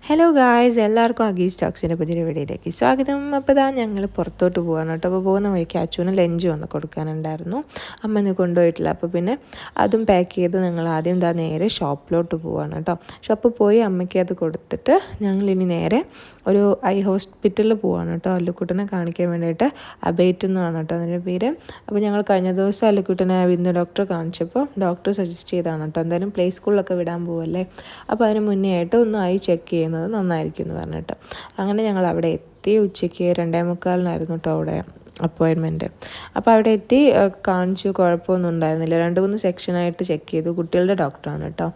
Hello guys, എല്ലാവർക്കും അഗീസ് ടോക്സിൻ്റെ പുതിയൊരു വീഡിയോയിലേക്ക് സ്വാഗതം. അപ്പോൾ ഇതാ ഞങ്ങൾ പുറത്തോട്ട് പോകാൻ കേട്ടോ. അപ്പോൾ പോകുന്ന വഴിക്ക് അച്ചുവിന് ലഞ്ച് വന്ന് കൊടുക്കാനുണ്ടായിരുന്നു. അമ്മ ഇന്ന് കൊണ്ടുപോയിട്ടില്ല. അപ്പോൾ പിന്നെ അതും പാക്ക് ചെയ്ത് ഞങ്ങൾ ആദ്യം ഇതാ നേരെ ഷോപ്പിലോട്ട് പോവാണ് കേട്ടോ. ഷോപ്പിൽ പോയി അമ്മയ്ക്ക് അത് കൊടുത്തിട്ട് ഞങ്ങളിനി നേരെ ഒരു ഐ ഹോസ്പിറ്റലിൽ പോവാണ് കേട്ടോ. അല്ലുക്കുട്ടനെ കാണിക്കാൻ വേണ്ടിയിട്ട്. അബേറ്റ് എന്നാണ് കേട്ടോ അതിൻ്റെ പേര്. അപ്പോൾ ഞങ്ങൾ കഴിഞ്ഞ ദിവസം അല്ലുക്കുട്ടനെ ഇന്ന് ഡോക്ടറെ കാണിച്ചപ്പോൾ ഡോക്ടർ സജസ്റ്റ് ചെയ്താണ് കേട്ടോ, എന്തായാലും പ്ലേ സ്കൂളിലൊക്കെ വിടാൻ പോവല്ലേ, അപ്പോൾ അതിന് മുന്നേ ആയിട്ട് ഒന്ന് ഐ ചെക്ക് ചെയ്യുന്നത് നന്നായിരിക്കും എന്ന് പറഞ്ഞിട്ട് അങ്ങനെ ഞങ്ങൾ അവിടെ എത്തി. ഉച്ചയ്ക്ക് 2:45 കേട്ടോ അവിടെ അപ്പോയിൻമെൻറ്റ്. അപ്പോൾ അവിടെ എത്തി കാണിച്ചു, കുഴപ്പമൊന്നും ഉണ്ടായിരുന്നില്ല. 2-3 സെക്ഷനായിട്ട് ചെക്ക് ചെയ്തു. കുട്ടികളുടെ ഡോക്ടറാണ് കേട്ടോ.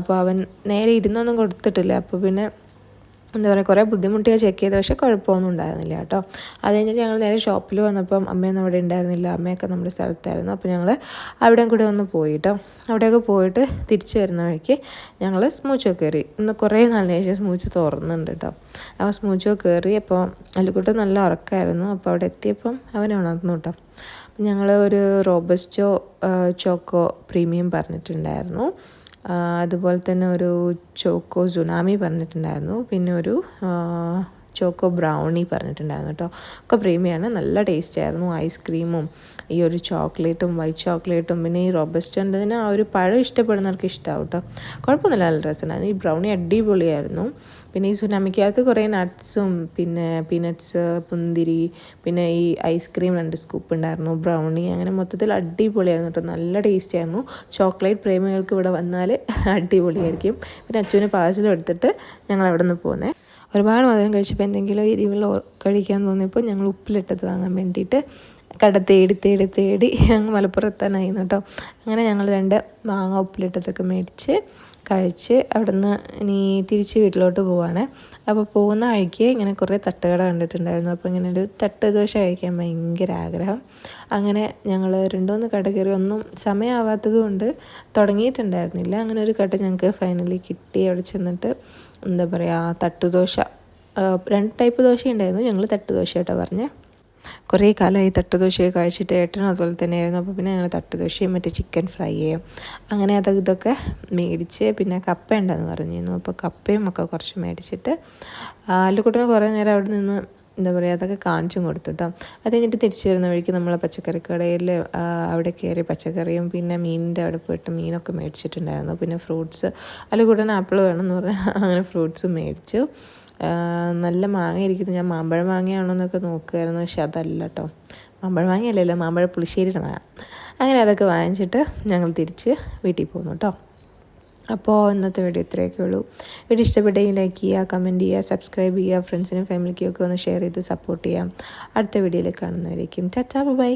അപ്പോൾ അവൻ നേരെ ഇരുന്നൊന്നും കൊടുത്തിട്ടില്ല. അപ്പോൾ പിന്നെ എന്താ പറയുക, കുറേ ബുദ്ധിമുട്ടിയാൽ ചെക്ക് ചെയ്ത്, പക്ഷേ കുഴപ്പമൊന്നും ഉണ്ടായിരുന്നില്ല കേട്ടോ. അത് കഴിഞ്ഞിട്ട് ഞങ്ങൾ നേരെ ഷോപ്പിൽ വന്നപ്പം അമ്മയൊന്നും അവിടെ ഉണ്ടായിരുന്നില്ല. അമ്മയൊക്കെ നമ്മുടെ സ്ഥലത്തായിരുന്നു. അപ്പോൾ ഞങ്ങൾ അവിടെയും കൂടെ ഒന്ന് പോയി കേട്ടോ. അവിടെയൊക്കെ പോയിട്ട് തിരിച്ചു വരുന്ന വഴിക്ക് ഞങ്ങൾ സ്മൂച്ചോ കയറി. ഇന്ന് കുറേ നാളിന് ശേഷം സ്മൂച്ച് തുറന്നുണ്ട് കേട്ടോ. അപ്പോൾ സ്മൂച്ചോ കയറി. അപ്പോൾ അല്ലുക്കുട്ടി നല്ല ഉറക്കമായിരുന്നു. അപ്പോൾ അവിടെ എത്തിയപ്പം അവനെ ഉണർന്നു കേട്ടോ. ഞങ്ങൾ ഒരു റോബസ്റ്റോ ചോക്കോ പ്രീമിയം പറഞ്ഞിട്ടുണ്ടായിരുന്നു. അതുപോലെ തന്നെ ഒരു ചോക്കോ സുനാമി പറഞ്ഞിട്ടുണ്ടായിരുന്നു. പിന്നെ ഒരു ചോക്കോ ബ്രൗണി പറഞ്ഞിട്ടുണ്ടായിരുന്നു കേട്ടോ. ഒക്കെ പ്രീമിയാണ്, നല്ല ടേസ്റ്റ് ആയിരുന്നു. ഐസ്ക്രീമും ഈ ഒരു ചോക്ലേറ്റും വൈറ്റ് ചോക്ലേറ്റും പിന്നെ ഈ റോബസ്റ്റോൻ്റെതിന് ആ ഒരു പഴം ഇഷ്ടപ്പെടുന്നവർക്ക് ഇഷ്ടമാവും കേട്ടോ. കുഴപ്പമൊന്നുമില്ല, നല്ല രസമുണ്ടായിരുന്നു. ഈ ബ്രൗണി അടിപൊളിയായിരുന്നു. പിന്നെ ഈ സുനാമിക്കകത്ത് കുറേ നട്ട്സും പിന്നെ പീനട്ട്സ്, മുന്തിരി, പിന്നെ ഈ ഐസ്ക്രീം 2 സ്കൂപ്പ് ഉണ്ടായിരുന്നു, ബ്രൗണി, അങ്ങനെ മൊത്തത്തിൽ അടിപൊളിയായിരുന്നു കേട്ടോ. നല്ല ടേസ്റ്റ് ആയിരുന്നു. ചോക്ലേറ്റ് പ്രേമികൾക്ക് ഇവിടെ വന്നാൽ അടിപൊളിയായിരിക്കും. പിന്നെ അച്ചുവിന് പാഴ്സലും എടുത്തിട്ട് ഞങ്ങൾ അവിടെ നിന്ന് പോകുന്നത്. ഒരുപാട് മധുരം കഴിച്ചപ്പോൾ എന്തെങ്കിലും എരിവുള്ള കഴിക്കാൻ തോന്നിയപ്പോൾ ഞങ്ങൾ ഉപ്പിലിട്ടത് വാങ്ങാൻ വേണ്ടിയിട്ട് കട തേടി ഞങ്ങൾ മലപ്പുറത്താനായിരുന്നു കേട്ടോ. അങ്ങനെ ഞങ്ങൾ 2 മാങ്ങ ഉപ്പിലിട്ടതൊക്കെ മേടിച്ച് കഴിച്ച് അവിടെ നിന്ന് ഇനി തിരിച്ച് വീട്ടിലോട്ട് പോവാണ്. അപ്പോൾ പോകുന്ന വഴിക്ക് ഇങ്ങനെ കുറേ തട്ടുകട കണ്ടിട്ടുണ്ടായിരുന്നു. അപ്പോൾ ഇങ്ങനെ ഒരു തട്ട് ദോശ കഴിക്കാൻ ഭയങ്കര ആഗ്രഹം. അങ്ങനെ ഞങ്ങൾ 2-3 കട കയറി. ഒന്നും സമയമാവാത്തത് കൊണ്ട് തുടങ്ങിയിട്ടുണ്ടായിരുന്നില്ല. അങ്ങനെ ഒരു കട ഞങ്ങൾക്ക് ഫൈനലി കിട്ടി. അവിടെ ചെന്നിട്ട് എന്താ പറയുക, തട്ടുദോശ 2 ടൈപ്പ് ദോശ ഉണ്ടായിരുന്നു. ഞങ്ങൾ തട്ടുദോശ കേട്ടോ പറഞ്ഞേ. കുറേ കാലമായി തട്ടുദോശയൊക്കെ കഴിച്ചിട്ട് ഏട്ടനും അതുപോലെ തന്നെയായിരുന്നു. അപ്പോൾ പിന്നെ ഞങ്ങൾ തട്ടുദോശയും മറ്റേ ചിക്കൻ ഫ്രൈയും അങ്ങനെ ഇതൊക്കെ മേടിച്ച്, പിന്നെ കപ്പ ഉണ്ടെന്ന് പറഞ്ഞിരുന്നു. അപ്പോൾ കപ്പയും ഒക്കെ കുറച്ച് മേടിച്ചിട്ട് അല്ലുക്കുട്ടന് കുറേ നേരം അവിടെ നിന്ന് എന്താ പറയുക അതൊക്കെ കാണിച്ചും കൊടുത്തു കേട്ടോ. അത് കഴിഞ്ഞിട്ട് തിരിച്ചു വരുന്ന വഴിക്ക് നമ്മൾ പച്ചക്കറി കടയിൽ അവിടെ കയറി പച്ചക്കറിയും പിന്നെ മീനിൻ്റെ അവിടെ പോയിട്ട് മീനൊക്കെ മേടിച്ചിട്ടുണ്ടായിരുന്നു. പിന്നെ ഫ്രൂട്ട്സ്, അല്ലുക്കുട്ടന് ആപ്പിൾ വേണമെന്ന് പറഞ്ഞാൽ അങ്ങനെ ഫ്രൂട്ട്സും മേടിച്ചു. നല്ല മാങ്ങ ഇരിക്കുന്നത്, ഞാൻ മാമ്പഴ മാങ്ങയാണോ എന്നൊക്കെ നോക്കുമായിരുന്നു, പക്ഷെ അതല്ല കേട്ടോ. മാമ്പഴ മാങ്ങയല്ലല്ലോ, മാമ്പഴ പുളിശ്ശേരിയുടെ മാങ്ങ. അങ്ങനെ അതൊക്കെ വാങ്ങിച്ചിട്ട് ഞങ്ങൾ തിരിച്ച് വീട്ടിൽ പോകുന്നു കേട്ടോ. അപ്പോൾ ഇന്നത്തെ വീഡിയോ ഇത്രയൊക്കെ ഉള്ളൂ. വീഡിയോ ഇഷ്ടപ്പെട്ടെങ്കിൽ ലൈക്ക് ചെയ്യുക, കമൻറ്റ് ചെയ്യുക, സബ്സ്ക്രൈബ് ചെയ്യുക, ഫ്രണ്ട്സിനും ഫാമിലിക്കും ഒക്കെ ഒന്ന് ഷെയർ ചെയ്ത് സപ്പോർട്ട് ചെയ്യാം. അടുത്ത വീഡിയോയിൽ കാണുന്നവരേക്കും ടാറ്റാ ബൈ.